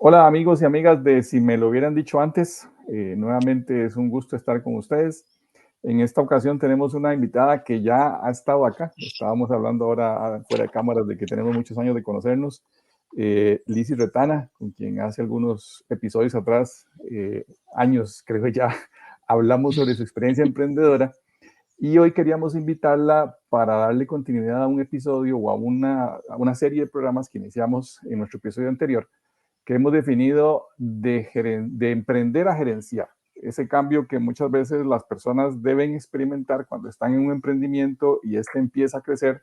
Hola amigos y amigas de Si me lo hubieran dicho antes, nuevamente es un gusto estar con ustedes. En esta ocasión tenemos una invitada que ya ha estado acá. Estábamos hablando ahora fuera de cámaras de que tenemos muchos años de conocernos. Lizzy Retana, con quien hace algunos episodios atrás, años creo ya, hablamos sobre su experiencia emprendedora. Y hoy queríamos invitarla para darle continuidad a un episodio o a una serie de programas que iniciamos en nuestro episodio anterior, que hemos definido de emprender a gerenciar. Ese cambio que muchas veces las personas deben experimentar cuando están en un emprendimiento y este empieza a crecer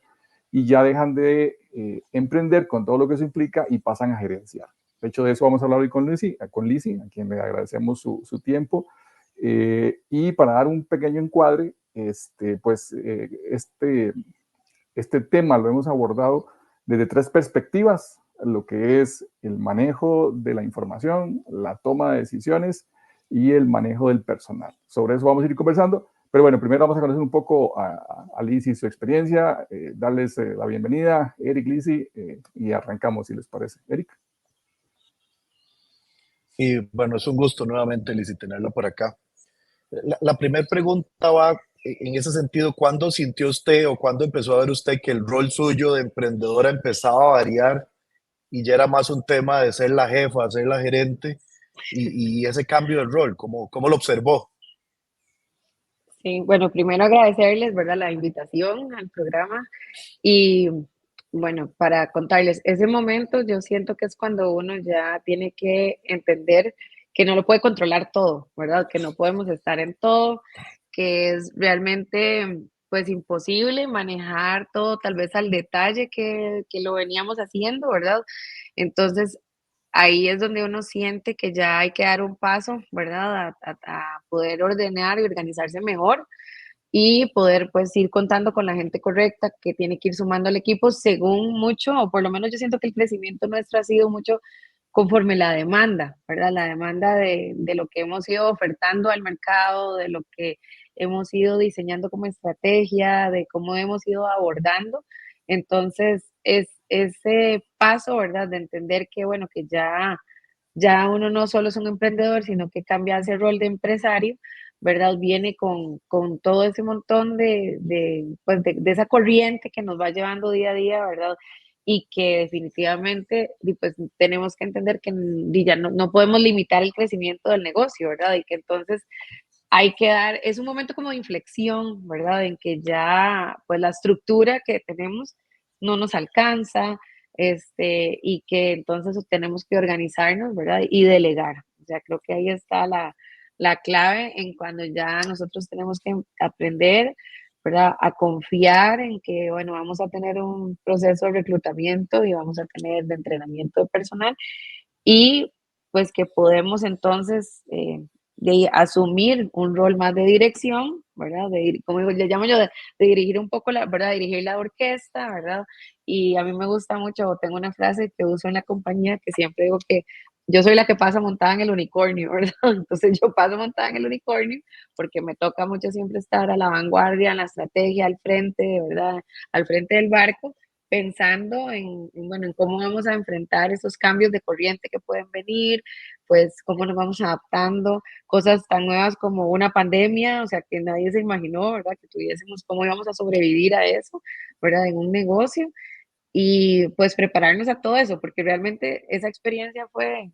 y ya dejan de emprender con todo lo que eso implica y pasan a gerenciar. De hecho, de eso vamos a hablar hoy con Lizzy, a quien le agradecemos su tiempo. Y para dar un pequeño encuadre, este tema lo hemos abordado desde tres perspectivas: lo que es el manejo de la información, la toma de decisiones y el manejo del personal. Sobre eso vamos a ir conversando, pero bueno, primero vamos a conocer un poco a Lizzy y su experiencia, darles la bienvenida, Eric, Lizzy, y arrancamos si les parece. Eric. Y bueno, es un gusto nuevamente, Lizy, tenerla por acá. La primera pregunta va en ese sentido: ¿cuándo sintió usted o cuándo empezó a ver usted que el rol suyo de emprendedora empezaba a variar y ya era más un tema de ser la jefa, ser la gerente y ese cambio de rol? ¿Cómo lo observó? Sí, bueno, primero agradecerles, ¿verdad?, la invitación al programa y bueno, para contarles, ese momento yo siento que es cuando uno ya tiene que entender que no lo puede controlar todo, ¿verdad? Que no podemos estar en todo, que es realmente pues imposible manejar todo tal vez al detalle que lo veníamos haciendo, ¿verdad? Entonces, ahí es donde uno siente que ya hay que dar un paso, ¿verdad? A poder ordenar y organizarse mejor y poder pues ir contando con la gente correcta que tiene que ir sumando al equipo según mucho, o por lo menos yo siento que el crecimiento nuestro ha sido mucho conforme la demanda, ¿verdad? La demanda de lo que hemos ido ofertando al mercado, de lo que hemos ido diseñando como estrategia, de cómo hemos ido abordando. Entonces, es ese paso, ¿verdad? De entender que, bueno, que ya uno no solo es un emprendedor, sino que cambia ese rol de empresario, ¿verdad? Viene con todo ese montón pues de esa corriente que nos va llevando día a día, ¿verdad? Y que definitivamente pues, tenemos que entender que ya no podemos limitar el crecimiento del negocio, ¿verdad? Y que entonces hay que es un momento como de inflexión, ¿verdad? En que ya pues la estructura que tenemos no nos alcanza, y que entonces tenemos que organizarnos, ¿verdad? Y delegar. O sea, creo que ahí está la clave en cuando ya nosotros tenemos que aprender, ¿verdad? A confiar en que, bueno, vamos a tener un proceso de reclutamiento y vamos a tener de entrenamiento de personal y pues que podemos entonces de asumir un rol más de dirección, ¿verdad? Como le llamo yo, de dirigir un poco, ¿verdad? Dirigir la orquesta, ¿verdad? Y a mí me gusta mucho, tengo una frase que uso en la compañía que siempre digo que yo soy la que pasa montada en el unicornio, ¿verdad? Entonces yo paso montada en el unicornio porque me toca mucho siempre estar a la vanguardia, en la estrategia, al frente, ¿verdad? Al frente del barco, pensando bueno, en cómo vamos a enfrentar esos cambios de corriente que pueden venir, pues cómo nos vamos adaptando, cosas tan nuevas como una pandemia, o sea, que nadie se imaginó, ¿verdad? Que tuviésemos cómo íbamos a sobrevivir a eso, ¿verdad? En un negocio y pues prepararnos a todo eso, porque realmente esa experiencia fue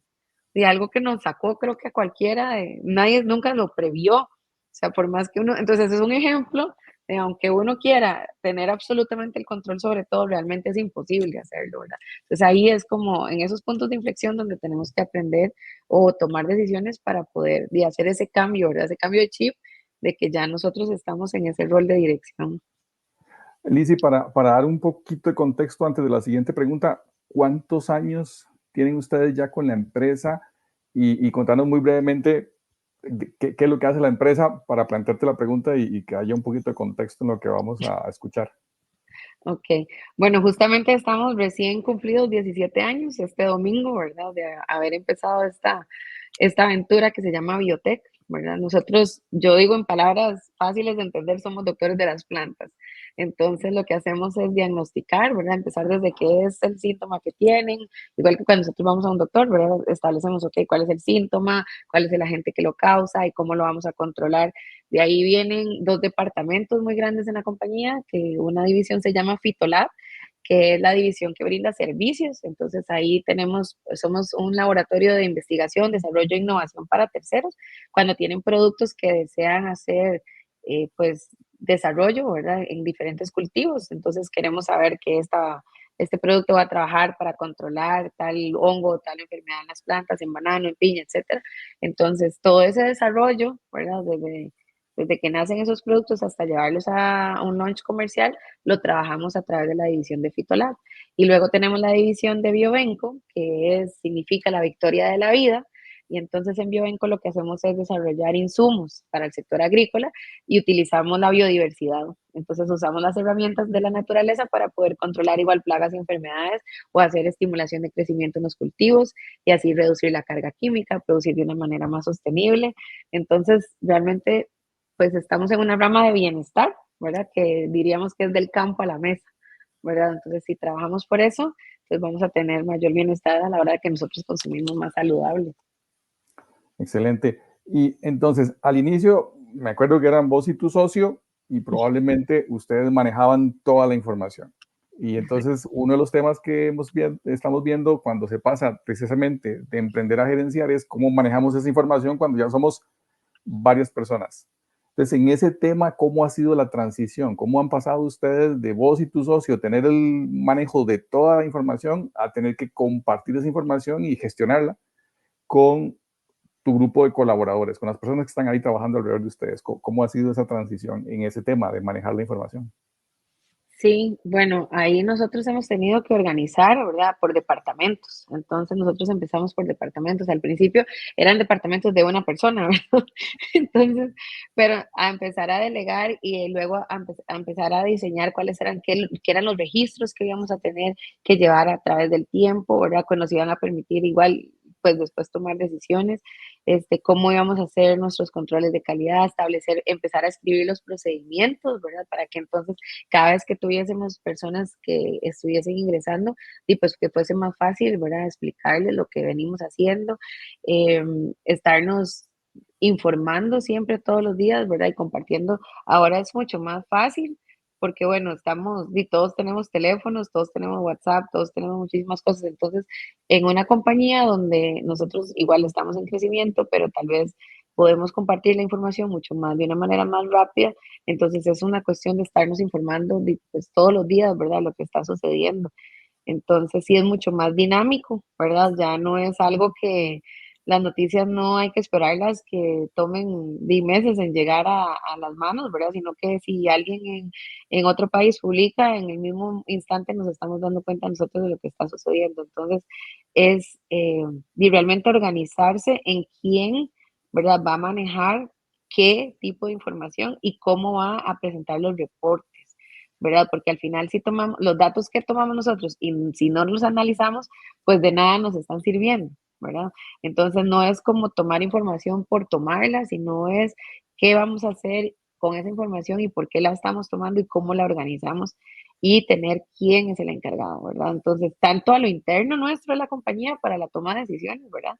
de algo que nos sacó, creo que a cualquiera, nadie nunca lo previó, o sea, por más que uno, entonces es un ejemplo de aunque uno quiera tener absolutamente el control sobre todo, realmente es imposible hacerlo, ¿verdad? Entonces ahí es como en esos puntos de inflexión donde tenemos que aprender o tomar decisiones para poder de hacer ese cambio, ¿verdad? Ese cambio de chip de que ya nosotros estamos en ese rol de dirección. Lizzy, para dar un poquito de contexto antes de la siguiente pregunta, ¿cuántos años tienen ustedes ya con la empresa? Y contanos muy brevemente qué es lo que hace la empresa para plantearte la pregunta y que haya un poquito de contexto en lo que vamos a escuchar. Ok, bueno, justamente estamos recién cumplidos 17 años este domingo, ¿verdad? De haber empezado esta aventura que se llama Biotech. ¿verdad? Nosotros, yo digo en palabras fáciles de entender, somos doctores de las plantas. Entonces, lo que hacemos es diagnosticar, ¿verdad? Empezar desde qué es el síntoma que tienen, igual que cuando nosotros vamos a un doctor, ¿verdad? Establecemos, ok, cuál es el síntoma, cuál es el agente que lo causa y cómo lo vamos a controlar. De ahí vienen dos departamentos muy grandes en la compañía, que una división se llama Fitolab, que es la división que brinda servicios. Entonces ahí tenemos, somos un laboratorio de investigación, desarrollo e innovación para terceros, cuando tienen productos que desean hacer, pues, desarrollo, ¿verdad? En diferentes cultivos. Entonces queremos saber que este producto va a trabajar para controlar tal hongo, tal enfermedad en las plantas, en banano, en piña, etcétera. Entonces, todo ese desarrollo, ¿verdad? Desde que nacen esos productos hasta llevarlos a un launch comercial, lo trabajamos a través de la división de Fitolab. Y luego tenemos la división de Biovenco, que significa la victoria de la vida. Y entonces en Biovenco lo que hacemos es desarrollar insumos para el sector agrícola y utilizamos la biodiversidad. Entonces usamos las herramientas de la naturaleza para poder controlar igual plagas y enfermedades o hacer estimulación de crecimiento en los cultivos y así reducir la carga química, producir de una manera más sostenible. Entonces, realmente, pues estamos en una rama de bienestar, ¿verdad? Que diríamos que es del campo a la mesa, ¿verdad? Entonces, si trabajamos por eso, pues vamos a tener mayor bienestar a la hora de que nosotros consumimos más saludable. Excelente. Y entonces, al inicio, me acuerdo que eran vos y tu socio y probablemente ustedes manejaban toda la información. Y entonces, uno de los temas que estamos viendo cuando se pasa precisamente de emprender a gerenciar es cómo manejamos esa información cuando ya somos varias personas. Entonces, en ese tema, ¿cómo ha sido la transición? ¿Cómo han pasado ustedes de vos y tu socio tener el manejo de toda la información a tener que compartir esa información y gestionarla con tu grupo de colaboradores, con las personas que están ahí trabajando alrededor de ustedes? ¿Cómo ha sido esa transición en ese tema de manejar la información? Sí, bueno, ahí nosotros hemos tenido que organizar, ¿verdad? Por departamentos. Entonces nosotros empezamos por departamentos. Al principio eran departamentos de una persona, ¿verdad? Entonces, pero a empezar a delegar y luego a empezar a diseñar cuáles eran, qué eran los registros que íbamos a tener que llevar a través del tiempo, ¿verdad? Que nos iban a permitir igual, pues después tomar decisiones, cómo íbamos a hacer nuestros controles de calidad, establecer, empezar a escribir los procedimientos, ¿verdad? Para que entonces cada vez que tuviésemos personas que estuviesen ingresando y pues que fuese más fácil, ¿verdad? Explicarles lo que venimos haciendo, estarnos informando siempre todos los días, ¿verdad? Y compartiendo. Ahora es mucho más fácil porque, bueno, y todos tenemos teléfonos, todos tenemos WhatsApp, todos tenemos muchísimas cosas. Entonces, en una compañía donde nosotros igual estamos en crecimiento, pero tal vez podemos compartir la información mucho más, de una manera más rápida. Entonces es una cuestión de estarnos informando pues, todos los días, ¿verdad? Lo que está sucediendo. Entonces sí es mucho más dinámico, ¿verdad? Ya no es algo que las noticias no hay que esperarlas que tomen meses en llegar a las manos, ¿verdad? Sino que si alguien en otro país publica, en el mismo instante nos estamos dando cuenta nosotros de lo que está sucediendo. Entonces es y realmente organizarse en quién, ¿verdad? Va a manejar qué tipo de información y cómo va a presentar los reportes, ¿verdad? Porque al final si tomamos los datos que tomamos nosotros y si no los analizamos, pues de nada nos están sirviendo, ¿verdad? Entonces no es como tomar información por tomarla, sino es qué vamos a hacer con esa información y por qué la estamos tomando y cómo la organizamos y tener quién es el encargado, ¿verdad? Entonces, tanto a lo interno nuestro de la compañía para la toma de decisiones, ¿verdad?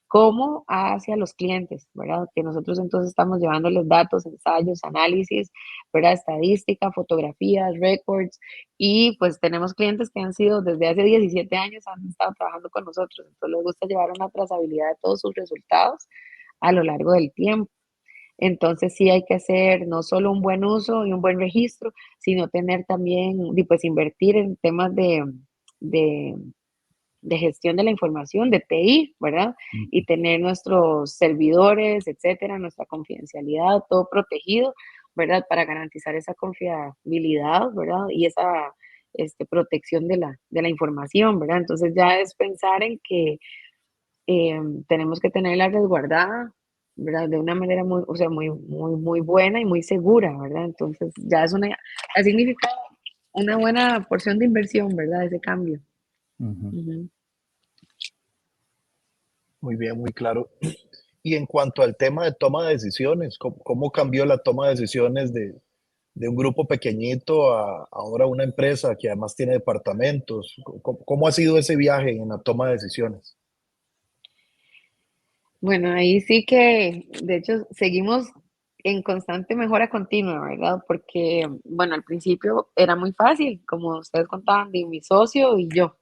Como hacia los clientes, ¿verdad? Que nosotros entonces estamos llevándoles datos, ensayos, análisis, ¿verdad? Estadística, fotografías, records, y pues tenemos clientes que han sido desde hace 17 años, han estado trabajando con nosotros, entonces les gusta llevar una trazabilidad de todos sus resultados a lo largo del tiempo. Entonces sí hay que hacer no solo un buen uso y un buen registro, sino tener también, y pues invertir en temas de, de gestión de la información, de TI, ¿verdad? Y tener nuestros servidores, etcétera, nuestra confidencialidad, todo protegido, ¿verdad? Para garantizar esa confiabilidad, ¿verdad? Y esa protección de la información, ¿verdad? Entonces ya es pensar en que tenemos que tenerla resguardada, ¿verdad? De una manera muy, o sea, muy buena y muy segura, ¿verdad? Entonces ya ha significado una buena porción de inversión, ¿verdad? Ese cambio. Ujú. Ujú. Muy bien, muy claro. Y en cuanto al tema de toma de decisiones, ¿cómo cambió la toma de decisiones de un grupo pequeñito a ahora una empresa que además tiene departamentos? ¿Cómo ha sido ese viaje en la toma de decisiones? Bueno, ahí sí que, de hecho, seguimos en constante mejora continua, ¿verdad? Porque, bueno, al principio era muy fácil, como ustedes contaban, de mi socio y yo.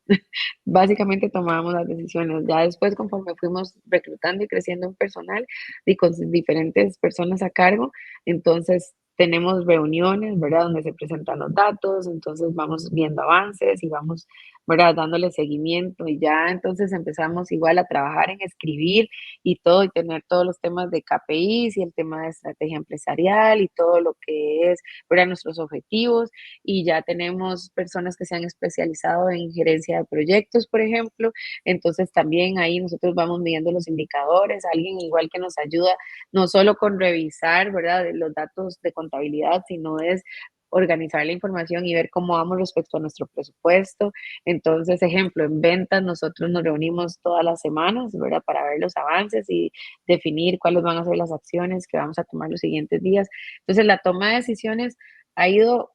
Básicamente tomábamos las decisiones. Ya después, conforme fuimos reclutando y creciendo en personal y con diferentes personas a cargo, entonces tenemos reuniones, ¿verdad? Donde se presentan los datos, entonces vamos viendo avances y vamos, ¿verdad? Dándole seguimiento y ya entonces empezamos igual a trabajar en escribir y todo y tener todos los temas de KPIs y el tema de estrategia empresarial y todo lo que es, ¿verdad? Nuestros objetivos y ya tenemos personas que se han especializado en gerencia de proyectos, por ejemplo. Entonces también ahí nosotros vamos midiendo los indicadores, alguien igual que nos ayuda no solo con revisar, ¿verdad?, los datos de contabilidad, sino es organizar la información y ver cómo vamos respecto a nuestro presupuesto. Entonces, ejemplo, en ventas nosotros nos reunimos todas las semanas, ¿verdad?, para ver los avances y definir cuáles van a ser las acciones que vamos a tomar los siguientes días. Entonces, la toma de decisiones ha ido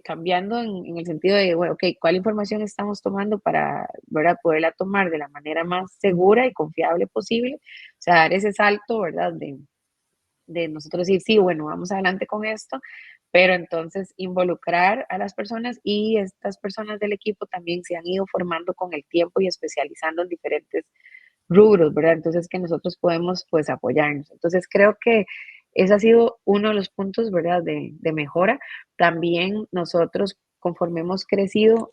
cambiando en el sentido de, bueno, ok, ¿cuál información estamos tomando para, ¿verdad?, poderla tomar de la manera más segura y confiable posible? O sea, dar ese salto, ¿verdad?, de nosotros decir, sí, bueno, vamos adelante con esto, pero entonces involucrar a las personas y estas personas del equipo también se han ido formando con el tiempo y especializando en diferentes rubros, ¿verdad? Entonces que nosotros podemos pues apoyarnos. Entonces creo que ese ha sido uno de los puntos, ¿verdad? De mejora. También nosotros, conforme hemos crecido,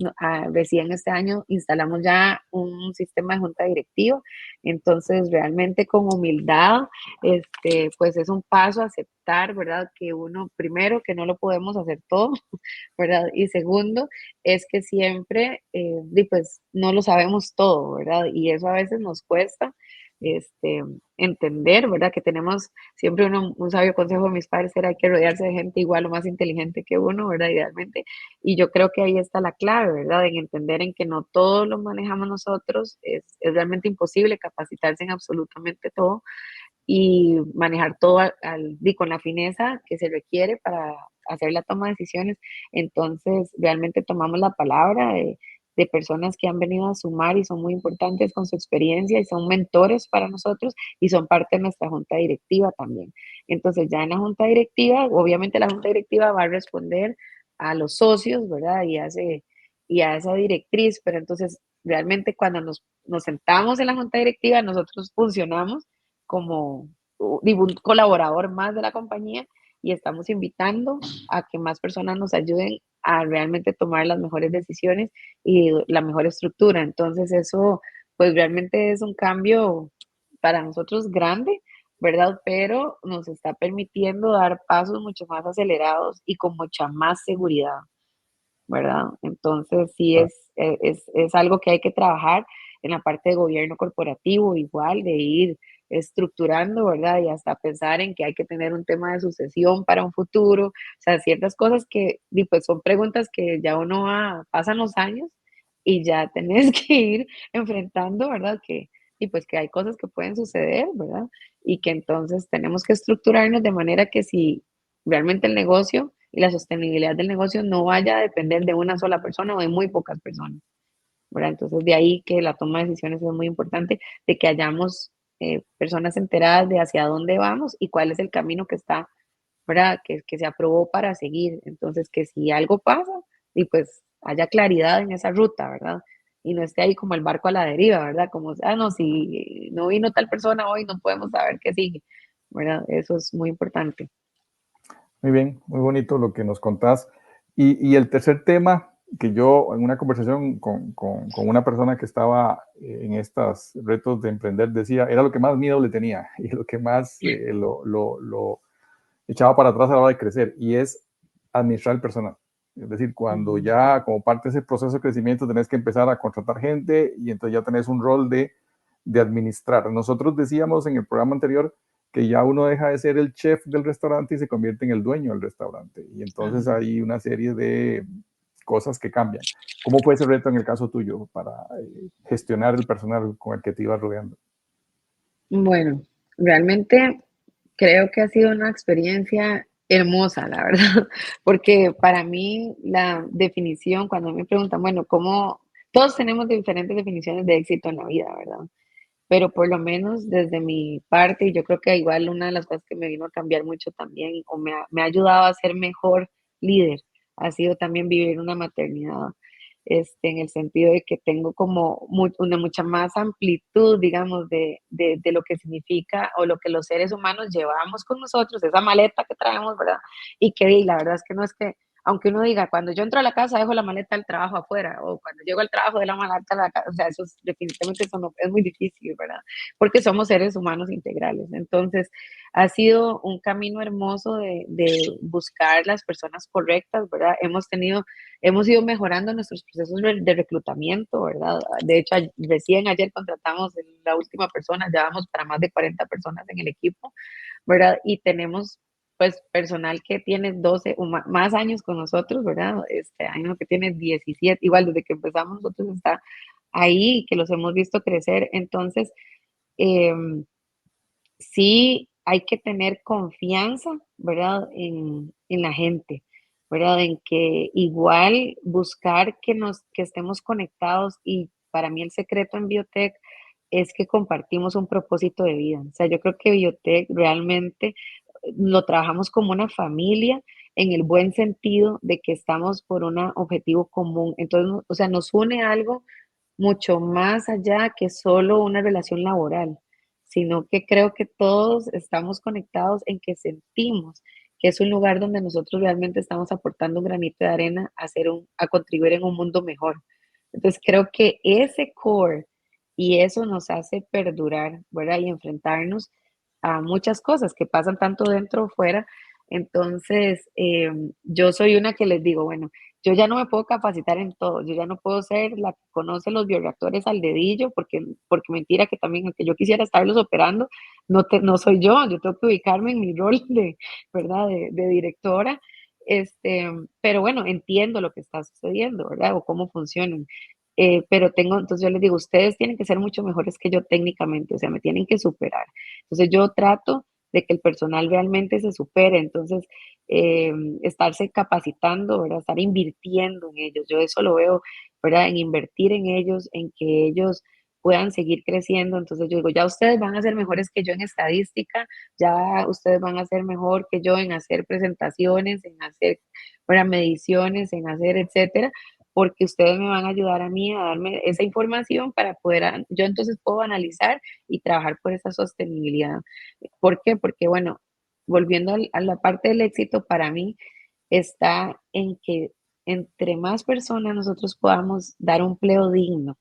recién este año instalamos ya un sistema de junta directiva, entonces realmente con humildad, pues es un paso a aceptar, ¿verdad? Que uno, primero, que no lo podemos hacer todo, ¿verdad? Y segundo, es que siempre, pues no lo sabemos todo, ¿verdad? Y eso a veces nos cuesta este, entender, ¿verdad? Que tenemos siempre un sabio consejo de mis padres era hay que rodearse de gente igual o más inteligente que uno, ¿verdad? Idealmente. Y yo creo que ahí está la clave, ¿verdad? En entender en que no todo lo manejamos nosotros, es realmente imposible capacitarse en absolutamente todo y manejar todo con la fineza que se requiere para hacer la toma de decisiones. Entonces, realmente tomamos la palabra de personas que han venido a sumar y son muy importantes con su experiencia y son mentores para nosotros y son parte de nuestra junta directiva también. Entonces, ya en la junta directiva, obviamente la junta directiva va a responder a los socios, ¿verdad? Y a esa directriz, pero entonces realmente cuando nos sentamos en la junta directiva, nosotros funcionamos como un colaborador más de la compañía y estamos invitando a que más personas nos ayuden a realmente tomar las mejores decisiones y la mejor estructura. Entonces eso pues realmente es un cambio para nosotros grande, ¿verdad? Pero nos está permitiendo dar pasos mucho más acelerados y con mucha más seguridad, ¿verdad? Entonces sí es algo que hay que trabajar en la parte de gobierno corporativo, igual, de ir estructurando, ¿verdad? Y hasta pensar en que hay que tener un tema de sucesión para un futuro, o sea, ciertas cosas que, pues son preguntas que ya uno pasan los años y ya tenés que ir enfrentando, ¿verdad? Y pues que hay cosas que pueden suceder, ¿verdad? Y que entonces tenemos que estructurarnos de manera que si realmente el negocio y la sostenibilidad del negocio no vaya a depender de una sola persona o de muy pocas personas, ¿verdad? Entonces, de ahí que la toma de decisiones es muy importante, de que hayamos personas enteradas de hacia dónde vamos y cuál es el camino que está, ¿verdad? Que se aprobó para seguir. Entonces, que si algo pasa, y pues haya claridad en esa ruta, ¿verdad? Y no esté ahí como el barco a la deriva, ¿verdad? Como, no, si no vino tal persona hoy, no podemos saber qué sigue, ¿verdad? Eso es muy importante. Muy bien, muy bonito lo que nos contás. Y el tercer tema que yo en una conversación con una persona que estaba en estos retos de emprender decía, era lo que más miedo le tenía y lo que más lo echaba para atrás a la hora de crecer y es administrar el personal. Es decir, cuando ya como parte de ese proceso de crecimiento tenés que empezar a contratar gente y entonces ya tenés un rol de administrar. Nosotros decíamos en el programa anterior que ya uno deja de ser el chef del restaurante y se convierte en el dueño del restaurante. Y entonces hay una serie de cosas que cambian. ¿Cómo fue ese reto en el caso tuyo para gestionar el personal con el que te ibas rodeando? Bueno, Realmente creo que ha sido una experiencia hermosa, la verdad, porque para mí la definición, cuando me preguntan, bueno, ¿cómo? Todos tenemos diferentes definiciones de éxito en la vida, ¿verdad? Pero por lo menos desde mi parte, y yo creo que igual una de las cosas que me vino a cambiar mucho también, o me ha ayudado a ser mejor líder, ha sido también vivir una maternidad, en el sentido de que tengo como una mucha más amplitud, digamos, de lo que significa o lo que los seres humanos llevamos con nosotros, esa maleta que traemos, ¿verdad? Y que la verdad es que no es que, aunque uno diga, cuando yo entro a la casa dejo la maleta del trabajo afuera, o cuando llego al trabajo de la maleta a la casa, o sea, definitivamente eso no, es muy difícil, ¿verdad? Porque somos seres humanos integrales. Entonces, ha sido un camino hermoso de buscar las personas correctas, ¿verdad? Hemos ido mejorando nuestros procesos de reclutamiento, ¿verdad? De hecho, recién ayer contratamos la última persona, ya vamos para más de 40 personas en el equipo, ¿verdad? Y tenemos pues personal que tiene 12 o más años con nosotros, ¿verdad? Hay uno que tiene 17, igual desde que empezamos nosotros está ahí, que los hemos visto crecer. Entonces, eh, sí hay que tener confianza, ¿verdad? En la gente, ¿verdad? En que igual buscar que estemos conectados, y para mí el secreto en Biotech es que compartimos un propósito de vida. O sea, yo creo que Biotech realmente lo trabajamos como una familia en el buen sentido de que estamos por un objetivo común. Entonces, o sea, nos une algo mucho más allá que solo una relación laboral, sino que creo que todos estamos conectados en que sentimos que es un lugar donde nosotros realmente estamos aportando un granito de arena a contribuir en un mundo mejor. Entonces creo que ese core y eso nos hace perdurar, ¿verdad? Y enfrentarnos a muchas cosas que pasan tanto dentro o fuera. Entonces, yo soy una que les digo, bueno, yo ya no me puedo capacitar en todo, yo ya no puedo ser la que conoce los bioreactores al dedillo, porque mentira que también, aunque yo quisiera estarlos operando, no soy yo tengo que ubicarme en mi rol ¿verdad? De directora, pero bueno, entiendo lo que está sucediendo, ¿verdad? O cómo funcionan. Entonces yo les digo, ustedes tienen que ser mucho mejores que yo técnicamente, o sea, me tienen que superar. Entonces yo trato de que el personal realmente se supere, entonces eh, estarse capacitando, ¿verdad? Estar invirtiendo en ellos. Yo eso lo veo, ¿verdad? En invertir en ellos, en que ellos puedan seguir creciendo. Entonces yo digo, ya ustedes van a ser mejores que yo en estadística, ya ustedes van a ser mejor que yo en hacer presentaciones, en hacer, ¿verdad? Mediciones, en hacer, etcétera, porque ustedes me van a ayudar a mí a darme esa información para poder, yo entonces puedo analizar y trabajar por esa sostenibilidad. ¿Por qué? Porque, bueno, volviendo a la parte del éxito, para mí está en que entre más personas nosotros podamos dar un empleo digno,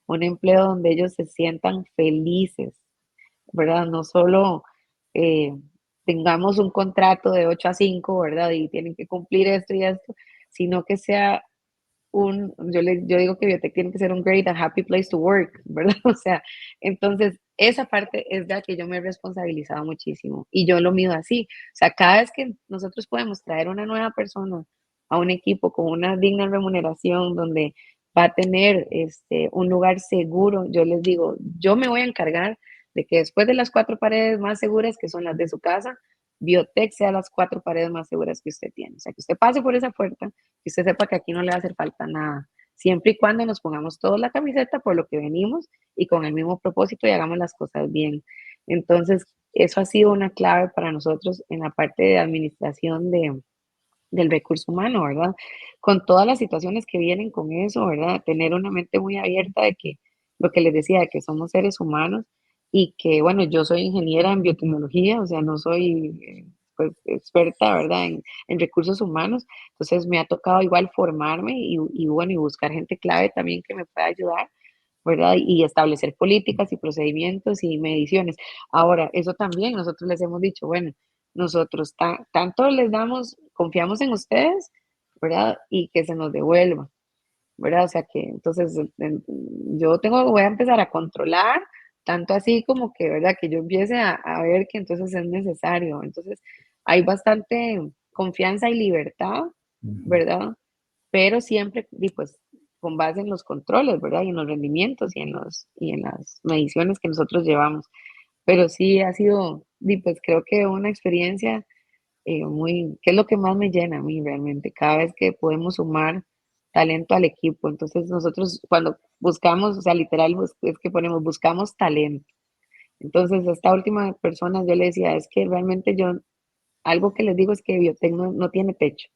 un empleo donde ellos se sientan felices, ¿verdad? No solo eh, tengamos un contrato de 8 a 5, ¿verdad? Y tienen que cumplir esto y esto, sino que sea yo digo que Biotech tiene que ser un great and happy place to work, ¿verdad? O sea, entonces esa parte es de la que yo me he responsabilizado muchísimo y yo lo mido así. O sea, cada vez que nosotros podemos traer una nueva persona a un equipo con una digna remuneración donde va a tener un lugar seguro, yo les digo, yo me voy a encargar de que después de las 4 paredes más seguras, que son las de su casa, Biotech sea las 4 paredes más seguras que usted tiene. O sea, que usted pase por esa puerta, que usted sepa que aquí no le va a hacer falta nada, siempre y cuando nos pongamos todos la camiseta por lo que venimos y con el mismo propósito y hagamos las cosas bien. Entonces, eso ha sido una clave para nosotros en la parte de administración del recurso humano, ¿verdad? Con todas las situaciones que vienen con eso, ¿verdad? Tener una mente muy abierta de que lo que les decía, de que somos seres humanos y que, bueno, yo soy ingeniera en biotecnología, o sea, no soy pues experta, ¿verdad? En recursos humanos, entonces me ha tocado igual formarme y bueno, y buscar gente clave también que me pueda ayudar, ¿verdad? Y establecer políticas y procedimientos y mediciones. Ahora, eso también nosotros les hemos dicho, bueno, nosotros tanto les damos, confiamos en ustedes, ¿verdad? Y que se nos devuelva, ¿verdad? O sea que entonces voy a empezar a controlar, tanto así como que, ¿verdad? Que yo empiece a ver que entonces es necesario. Entonces hay bastante confianza y libertad, ¿verdad? Pero siempre, y pues, con base en los controles, ¿verdad? Y en los rendimientos y en las mediciones que nosotros llevamos. pero sí ha sido, pues creo que una experiencia que es lo que más me llena a mí realmente, cada vez que podemos sumar talento al equipo. Entonces nosotros cuando buscamos, o sea, literal, es que ponemos, buscamos talento. Entonces, a esta última persona yo le decía, es que realmente yo, algo que les digo es que Biotech no tiene techo.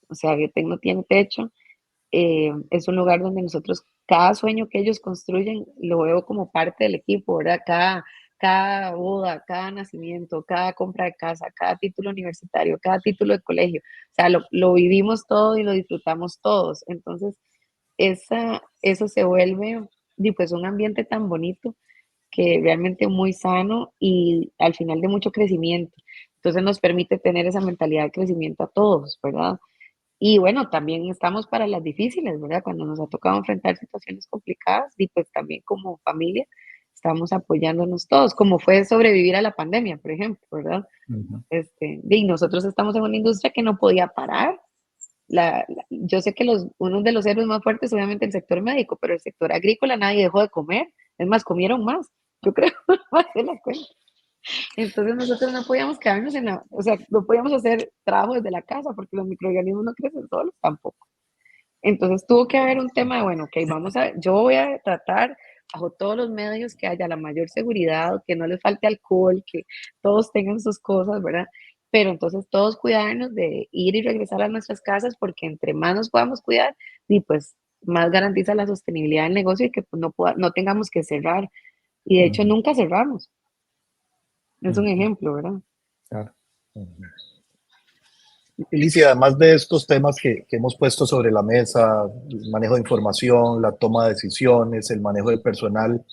O sea, Biotech no tiene techo. Es un lugar donde nosotros, cada sueño que ellos construyen, lo veo como parte del equipo, ¿verdad? Cada boda, cada nacimiento, cada compra de casa, cada título universitario, cada título de colegio. O sea, lo vivimos todo y lo disfrutamos todos. Entonces, eso se vuelve, pues, un ambiente tan bonito que realmente muy sano y al final de mucho crecimiento. Entonces nos permite tener esa mentalidad de crecimiento a todos, ¿verdad? Y bueno, también estamos para las difíciles, ¿verdad? Cuando nos ha tocado enfrentar situaciones complicadas y pues también como familia estamos apoyándonos todos, como fue sobrevivir a la pandemia, por ejemplo, ¿verdad? Ujú. Y nosotros estamos en una industria que no podía parar. Yo sé que uno de los héroes más fuertes, obviamente, el sector médico, pero el sector agrícola nadie dejó de comer. Es más, comieron más. Yo creo, más de la cuenta. Entonces nosotros no podíamos quedarnos o sea, no podíamos hacer trabajo desde la casa porque los microorganismos no crecen solos tampoco. Entonces tuvo que haber un tema de, bueno, ok, yo voy a tratar bajo todos los medios que haya la mayor seguridad, que no les falte alcohol, que todos tengan sus cosas, ¿verdad? Pero entonces todos cuidarnos de ir y regresar a nuestras casas porque entre más nos podamos cuidar, y pues más garantiza la sostenibilidad del negocio y que pues, no tengamos que cerrar. Y de hecho Ujú. nunca cerramos. Es un Ujú. ejemplo, ¿verdad? Claro. Alicia, además de estos temas que hemos puesto sobre la mesa, el manejo de información, la toma de decisiones, el manejo del personal,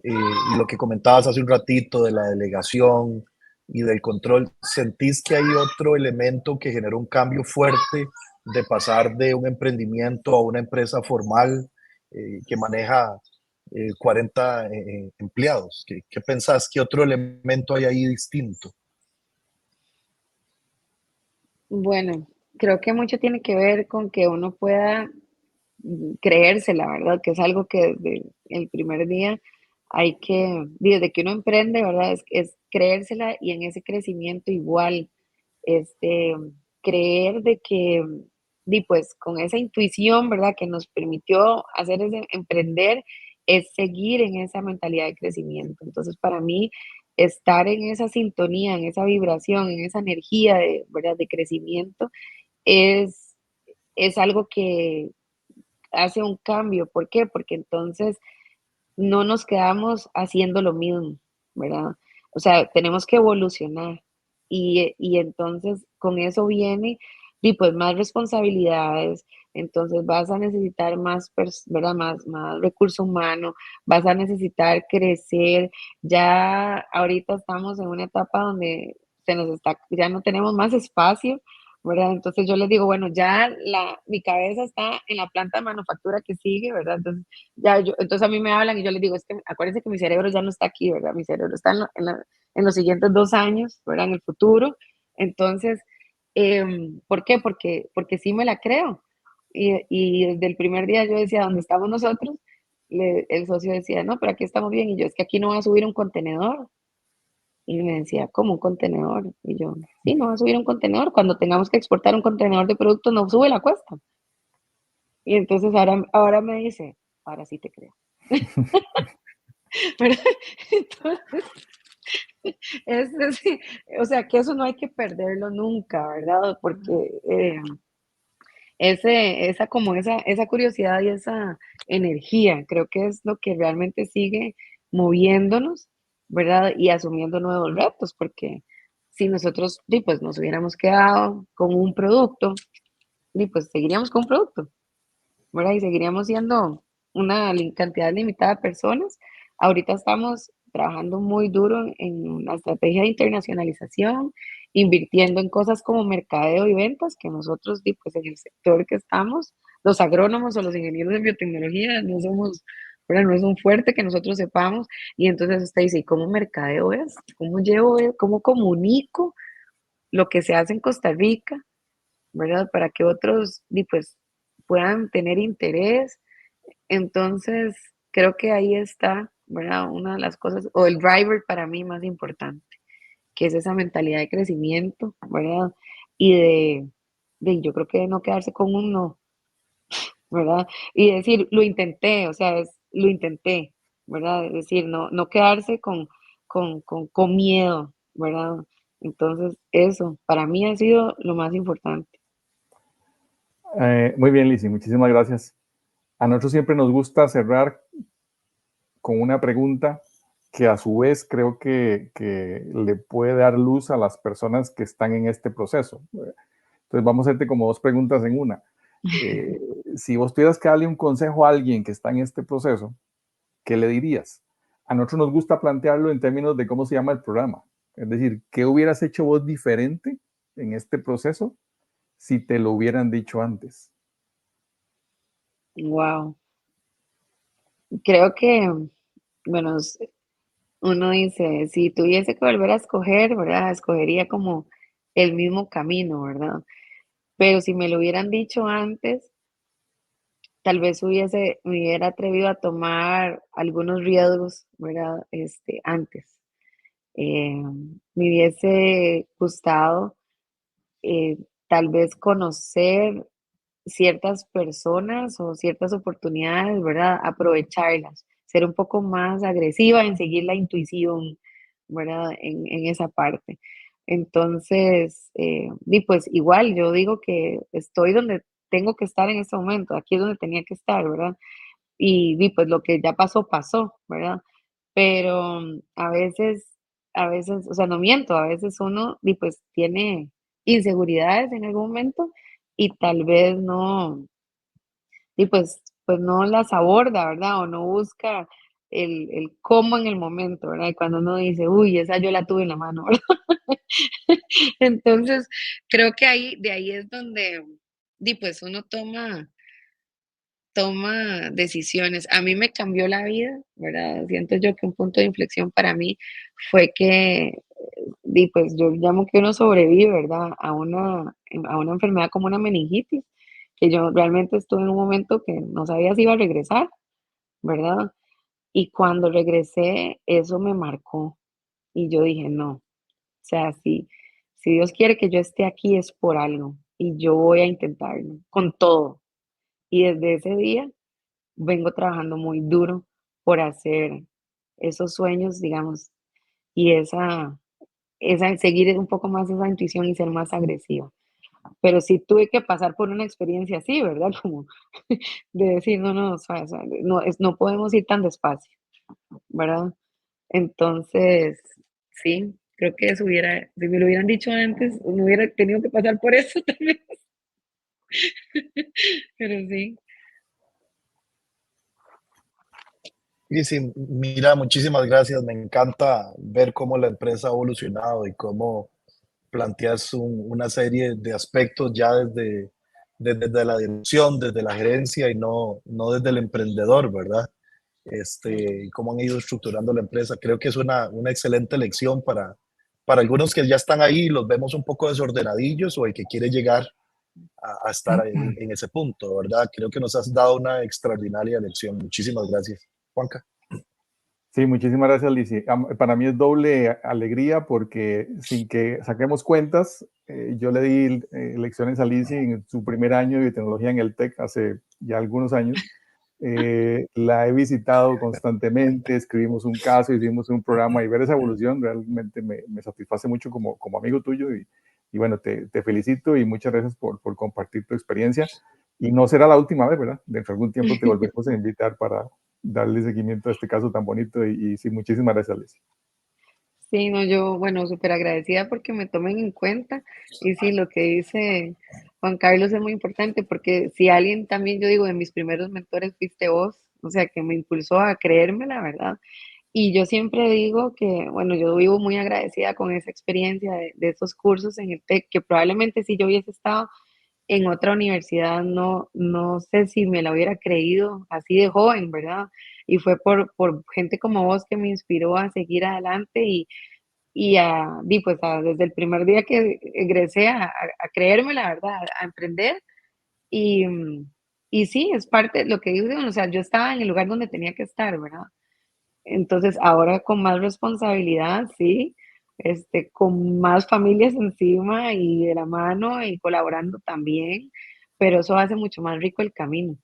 y lo que comentabas hace un ratito de la delegación y del control, ¿sentís que hay otro elemento que generó un cambio fuerte de pasar de un emprendimiento a una empresa formal que maneja 40 empleados? ¿Qué pensás que otro elemento hay ahí distinto? Bueno, creo que mucho tiene que ver con que uno pueda creérsela, ¿verdad? Que es algo que desde el primer día desde que uno emprende, ¿verdad? Es creérsela y en ese crecimiento igual, este, creer de que, pues con esa intuición, ¿verdad? Que nos permitió hacer ese emprender, es seguir en esa mentalidad de crecimiento. Entonces, para mí, estar en esa sintonía, en esa vibración, en esa energía de, ¿verdad? De crecimiento, es, es algo que hace un cambio. ¿Por qué? Porque entonces no nos quedamos haciendo lo mismo, ¿verdad? O sea, tenemos que evolucionar y entonces con eso viene y pues más responsabilidades, entonces vas a necesitar ¿verdad? Más recurso humano, vas a necesitar crecer. Ya ahorita estamos en una etapa donde ya no tenemos más espacio, ¿verdad? Entonces yo les digo, bueno, ya mi cabeza está en la planta de manufactura que sigue, ¿verdad? Entonces entonces a mí me hablan y yo les digo, es que acuérdense que mi cerebro ya no está aquí, ¿verdad? Mi cerebro está en los siguientes 2 años, ¿verdad? En el futuro. Entonces, ¿por qué? Porque sí me la creo. Y desde el primer día yo decía, ¿dónde estamos nosotros? El socio decía, no, pero aquí estamos bien. Y yo, es que aquí no va a subir un contenedor. Y me decía, ¿cómo un contenedor? Y yo, sí, no va a subir un contenedor. Cuando tengamos que exportar un contenedor de producto, no sube la cuesta. Y entonces ahora me dice, ahora sí te creo. ¿Verdad? Entonces, sí, o sea, que eso no hay que perderlo nunca, ¿verdad? Porque esa curiosidad y esa energía, creo que es lo que realmente sigue moviéndonos, ¿verdad? Y asumiendo nuevos retos, porque si nosotros, pues, nos hubiéramos quedado con un producto, pues seguiríamos con un producto, ¿verdad? Y seguiríamos siendo una cantidad limitada de personas. Ahorita estamos trabajando muy duro en la estrategia de internacionalización, invirtiendo en cosas como mercadeo y ventas, que nosotros, pues en el sector que estamos, los agrónomos o los ingenieros de biotecnología, no somos, ¿verdad? No es un fuerte que nosotros sepamos. Y entonces usted dice, ¿y cómo mercadeo es? ¿Cómo comunico lo que se hace en Costa Rica? ¿Verdad? Para que otros pues, puedan tener interés. Entonces, creo que ahí está, ¿verdad? Una de las cosas, o el driver para mí más importante, que es esa mentalidad de crecimiento, ¿verdad? Y yo creo que no quedarse con un no, ¿verdad? Y decir, lo intenté, o sea, lo intenté, ¿verdad? Es decir, no quedarse con miedo, ¿verdad? Entonces, eso para mí ha sido lo más importante. Muy bien, Lizzy, muchísimas gracias. A nosotros siempre nos gusta cerrar con una pregunta que a su vez creo que le puede dar luz a las personas que están en este proceso. Entonces vamos a hacerte como dos preguntas en una. Si vos tuvieras que darle un consejo a alguien que está en este proceso, ¿qué le dirías? A nosotros nos gusta plantearlo en términos de cómo se llama el programa. Es decir, ¿qué hubieras hecho vos diferente en este proceso si te lo hubieran dicho antes? Wow. Creo que, bueno, uno dice, si tuviese que volver a escoger, ¿verdad? Escogería como el mismo camino, ¿verdad? Pero si me lo hubieran dicho antes, tal vez me hubiera atrevido a tomar algunos riesgos, ¿verdad? Antes. Me hubiese gustado eh, tal vez conocer ciertas personas o ciertas oportunidades, ¿verdad? Aprovecharlas, ser un poco más agresiva en seguir la intuición, ¿verdad? En esa parte. Entonces, y pues igual yo digo que estoy donde tengo que estar en este momento, aquí es donde tenía que estar, ¿verdad? Y pues lo que ya pasó, pasó, ¿verdad? Pero a veces, o sea, no miento, a veces uno, pues tiene inseguridades en algún momento y tal vez no, pues no las aborda, ¿verdad? O no busca el cómo en el momento, ¿verdad? Y cuando uno dice, uy, esa yo la tuve en la mano, ¿verdad? Entonces, creo que de ahí es donde, pues uno toma decisiones. A mí me cambió la vida, ¿verdad? Siento yo que un punto de inflexión para mí fue que, pues yo llamo que uno sobrevive, ¿verdad? A una enfermedad como una meningitis, que yo realmente estuve en un momento que no sabía si iba a regresar, ¿verdad? Y cuando regresé, eso me marcó y yo dije, no, o sea, si Dios quiere que yo esté aquí es por algo y yo voy a intentarlo con todo. Y desde ese día vengo trabajando muy duro por hacer esos sueños, digamos, y seguir un poco más esa intuición y ser más agresiva. Pero sí tuve que pasar por una experiencia así, ¿verdad? Como de decir, no, no, suave, no podemos ir tan despacio, ¿verdad? Entonces, sí, creo que si me lo hubieran dicho antes, no hubiera tenido que pasar por eso también. Pero sí. Y sí, mira, muchísimas gracias. Me encanta ver cómo la empresa ha evolucionado y cómo planteas una serie de aspectos ya desde la dirección, desde la gerencia y no desde el emprendedor, ¿verdad? Y cómo han ido estructurando la empresa. Creo que es una excelente lección para algunos que ya están ahí, los vemos un poco desordenadillos o el que quiere llegar a estar en ese punto, ¿verdad? Creo que nos has dado una extraordinaria lección. Muchísimas gracias, Juanca. Sí, muchísimas gracias, Lizzy. Para mí es doble alegría porque sin que saquemos cuentas, yo le di lecciones a Lizzy en su primer año de tecnología en el TEC hace ya algunos años. La he visitado constantemente, escribimos un caso, hicimos un programa y ver esa evolución realmente me satisface mucho como amigo tuyo y bueno, te felicito y muchas gracias por compartir tu experiencia. Y no será la última vez, ¿verdad? Dentro de algún tiempo te volvemos a invitar para darle seguimiento a este caso tan bonito y sí, muchísimas gracias, Liz. Sí, no, yo, bueno, súper agradecida porque me tomen en cuenta. Y sí, lo que dice Juan Carlos es muy importante porque si alguien también, yo digo, de mis primeros mentores fuiste vos, o sea, que me impulsó a creerme, la verdad. Y yo siempre digo que, bueno, yo vivo muy agradecida con esa experiencia de esos cursos en el TEC, que probablemente si yo hubiese estado en otra universidad, no sé si me la hubiera creído así de joven, ¿verdad? Y fue por gente como vos que me inspiró a seguir adelante desde el primer día que egresé a creerme, la verdad, a emprender. Y, y sí, es parte de lo que digo, o sea, yo estaba en el lugar donde tenía que estar, ¿verdad? Entonces, ahora con más responsabilidad, sí, con más familias encima y de la mano y colaborando también, pero eso hace mucho más rico el camino,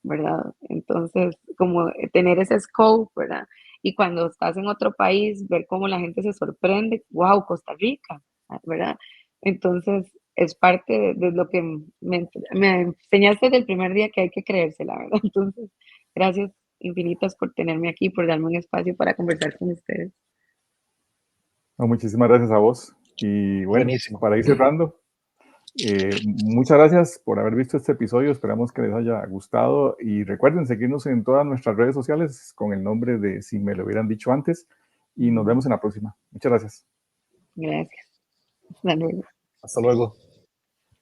¿verdad? Entonces, como tener ese scope, ¿verdad? Y cuando estás en otro país, ver cómo la gente se sorprende, wow, Costa Rica, ¿verdad? Entonces, es parte de lo que me enseñaste desde el primer día que hay que creérsela, ¿verdad? Entonces, gracias infinitas por tenerme aquí, por darme un espacio para conversar con ustedes. No, muchísimas gracias a vos. Y bueno, Buenísimo. para ir cerrando, muchas gracias por haber visto este episodio. Esperamos que les haya gustado. Y recuerden seguirnos en todas nuestras redes sociales con el nombre de Si Me Lo Hubieran Dicho Antes. Y nos vemos en la próxima. Muchas gracias. Gracias. Hasta luego. Hasta luego.